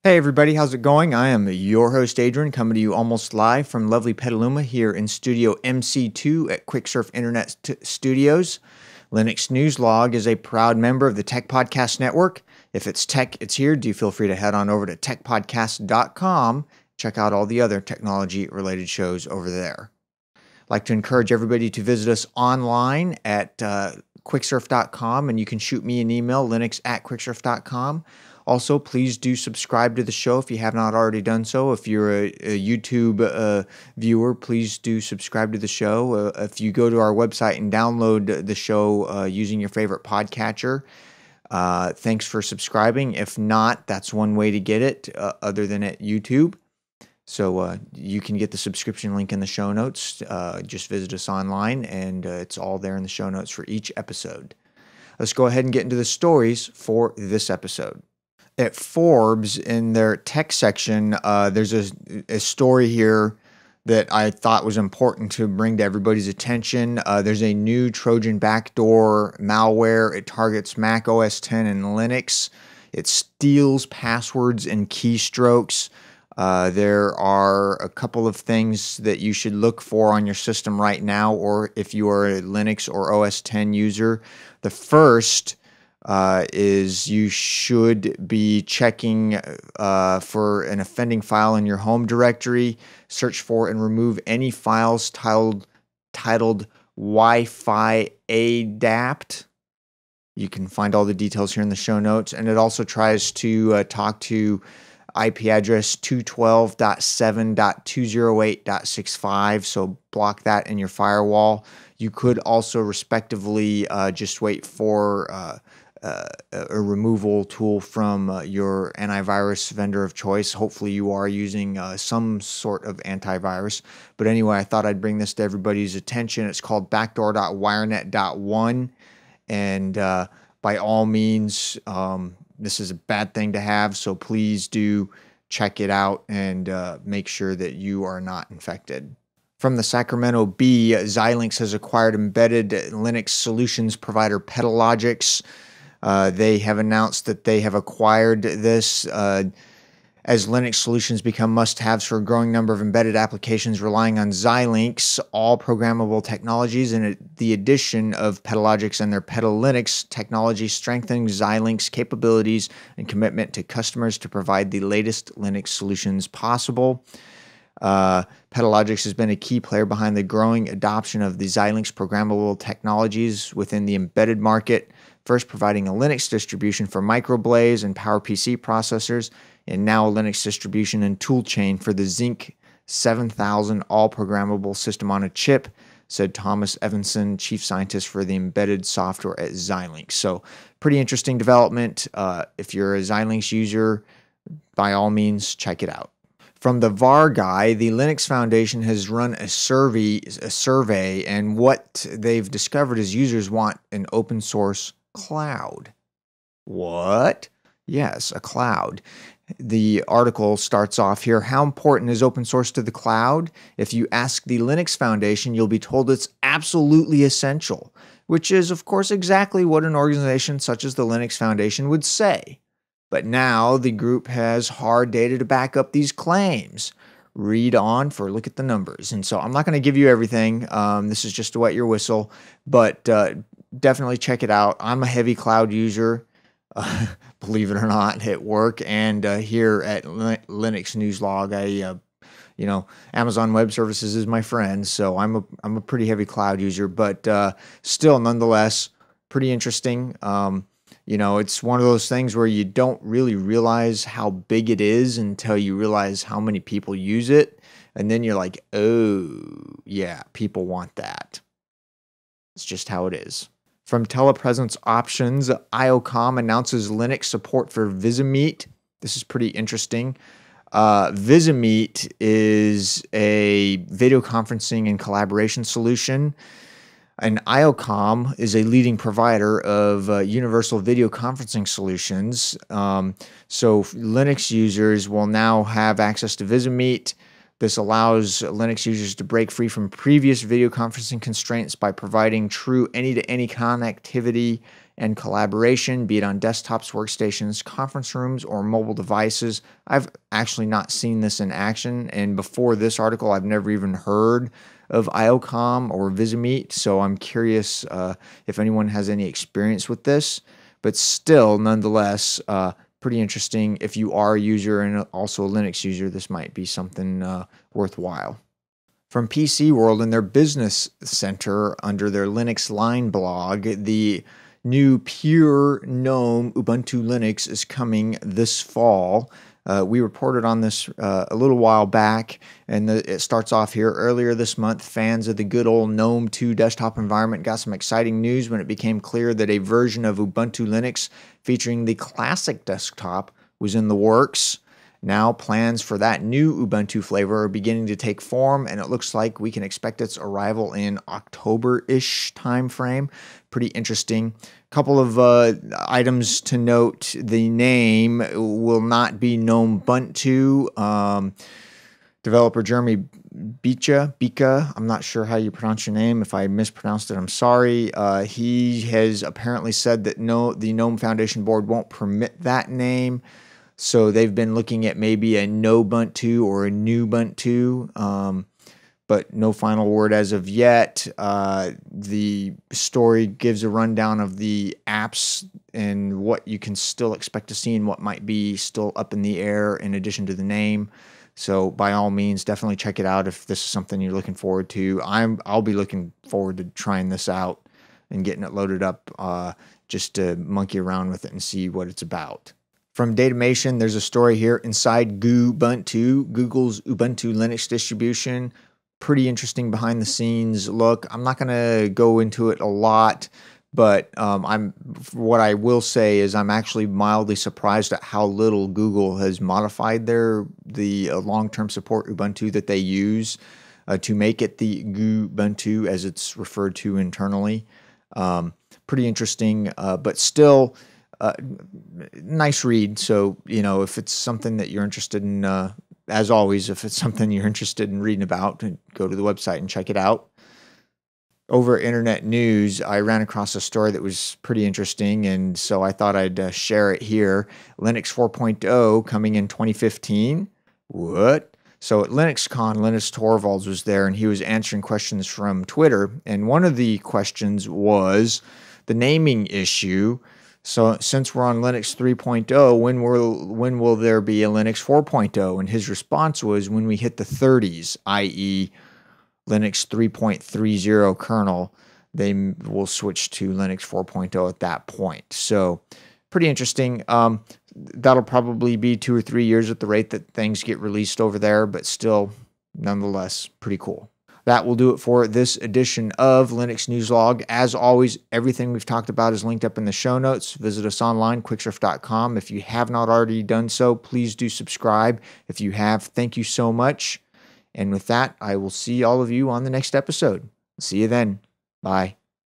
Hey everybody, how's it going? I am your host Adrian, coming to you almost live from lovely Petaluma here in Studio MC2 at QuickSurf Internet Studios. Linux News Log is a proud member of the Tech Podcast Network. If it's tech, it's here. Do feel free to head on over to techpodcast.com. Check out all the other technology-related shows over there. I'd like to encourage everybody to visit us online at quicksurf.com, and you can shoot me an email, linux@quicksurf.com. Also, please do subscribe to the show if you have not already done so. If you're a YouTube viewer, please do subscribe to the show. If you go to our website and download the show using your favorite podcatcher, thanks for subscribing. If not, that's one way to get it other than at YouTube. So you can get the subscription link in the show notes. Just visit us online, and it's all there in the show notes for each episode. Let's go ahead and get into the stories for this episode. At Forbes, in their tech section, there's a story here that I thought was important to bring to everybody's attention. There's a new Trojan backdoor malware. It targets Mac OS X and Linux. It steals passwords and keystrokes. There are a couple of things that you should look for on your system right now, or if you are a Linux or OS X user. The first is you should be checking for an offending file in your home directory. Search for and remove any files titled Wi-Fi adapt. You can find all the details here in the show notes. And it also tries to talk to IP address 212.7.208.65, so block that in your firewall. You could also respectively just wait for a removal tool from your antivirus vendor of choice. Hopefully you are using some sort of antivirus. But anyway, I thought I'd bring this to everybody's attention. It's called backdoor.wirenet.1. And by all means, this is a bad thing to have, so please do check it out and make sure that you are not infected. From the Sacramento Bee, Xilinx has acquired embedded Linux solutions provider PetaLogix. They have announced that they have acquired this as Linux solutions become must-haves for a growing number of embedded applications relying on Xilinx, all programmable technologies, and the addition of PetaLogix and their PetaLinux technology strengthening Xilinx capabilities and commitment to customers to provide the latest Linux solutions possible. PetaLogix has been a key player behind the growing adoption of the Xilinx programmable technologies within the embedded market, first providing a Linux distribution for microblaze and PowerPC processors, and now a Linux distribution and toolchain for the Zinc 7000 all-programmable system on a chip, said Thomas Evanson, chief scientist for the embedded software at Xilinx. So pretty interesting development. If you're a Xilinx user, by all means, check it out. From the VAR guy, the Linux Foundation has run a survey, and what they've discovered is users want an open source cloud. What? Yes, a cloud. The article starts off here. How important is open source to the cloud? If you ask the Linux Foundation, you'll be told it's absolutely essential, which is, of course, exactly what an organization such as the Linux Foundation would say. But now the group has hard data to back up these claims. Read on for a look at the numbers. And so I'm not going to give you everything. This is just to wet your whistle, but definitely check it out. I'm a heavy cloud user, believe it or not, at work and here at Linux News Log. Amazon Web Services is my friend, so I'm a pretty heavy cloud user, but still, nonetheless, pretty interesting. It's one of those things where you don't really realize how big it is until you realize how many people use it. And then you're like, oh, yeah, people want that. It's just how it is. From Telepresence Options, IOCOM announces Linux support for Visimeet. This is pretty interesting. Visimeet is a video conferencing and collaboration solution. And IOCOM is a leading provider of universal video conferencing solutions. So Linux users will now have access to Visimeet. This allows Linux users to break free from previous video conferencing constraints by providing true any-to-any connectivity and collaboration, be it on desktops, workstations, conference rooms, or mobile devices. I've actually not seen this in action, and before this article, I've never even heard of IOCOM or Visimeet, so I'm curious if anyone has any experience with this, but still, nonetheless, pretty interesting. If you are a user and also a Linux user, this might be something worthwhile. From PC World in their Business Center under their Linux Line blog, the new pure GNOME Ubuntu Linux is coming this fall. We reported on this a little while back, and it starts off here. Earlier this month, fans of the good old GNOME 2 desktop environment got some exciting news when it became clear that a version of Ubuntu Linux featuring the classic desktop was in the works. Now plans for that new Ubuntu flavor are beginning to take form, and it looks like we can expect its arrival in October-ish timeframe. Pretty interesting. Couple of items to note. The name will not be GNOME Ubuntu. Developer Jeremy Bika, I'm not sure how you pronounce your name. If I mispronounced it, I'm sorry. He has apparently said that the GNOME Foundation Board won't permit that name. So they've been looking at maybe a Nobuntu or a new Ubuntu, but no final word as of yet. The story gives a rundown of the apps and what you can still expect to see and what might be still up in the air in addition to the name. So by all means, definitely check it out if this is something you're looking forward to. I'll be looking forward to trying this out and getting it loaded up just to monkey around with it and see what it's about. From Datamation, there's a story here inside Goobuntu, Google's Ubuntu Linux distribution. Pretty interesting behind the scenes look. I'm not going to go into it a lot, but what I will say is I'm actually mildly surprised at how little Google has modified the long-term support Ubuntu that they use to make it the Goobuntu as it's referred to internally. Pretty interesting, but still. Nice read. So, if it's something that you're interested in, as always, if it's something you're interested in reading about, go to the website and check it out. Over Internet News, I ran across a story that was pretty interesting, and so I thought I'd share it here. Linux 4.0 coming in 2015. What? So at LinuxCon, Linus Torvalds was there, and he was answering questions from Twitter, and one of the questions was the naming issue. So since we're on Linux 3.0, when will there be a Linux 4.0? And his response was when we hit the 30s, i.e. Linux 3.30 kernel, they will switch to Linux 4.0 at that point. So pretty interesting. That'll probably be 2 or 3 years at the rate that things get released over there, but still, nonetheless, pretty cool. That will do it for this edition of Linux News Log. As always, everything we've talked about is linked up in the show notes. Visit us online, quicksurf.com. If you have not already done so, please do subscribe. If you have, thank you so much. And with that, I will see all of you on the next episode. See you then. Bye.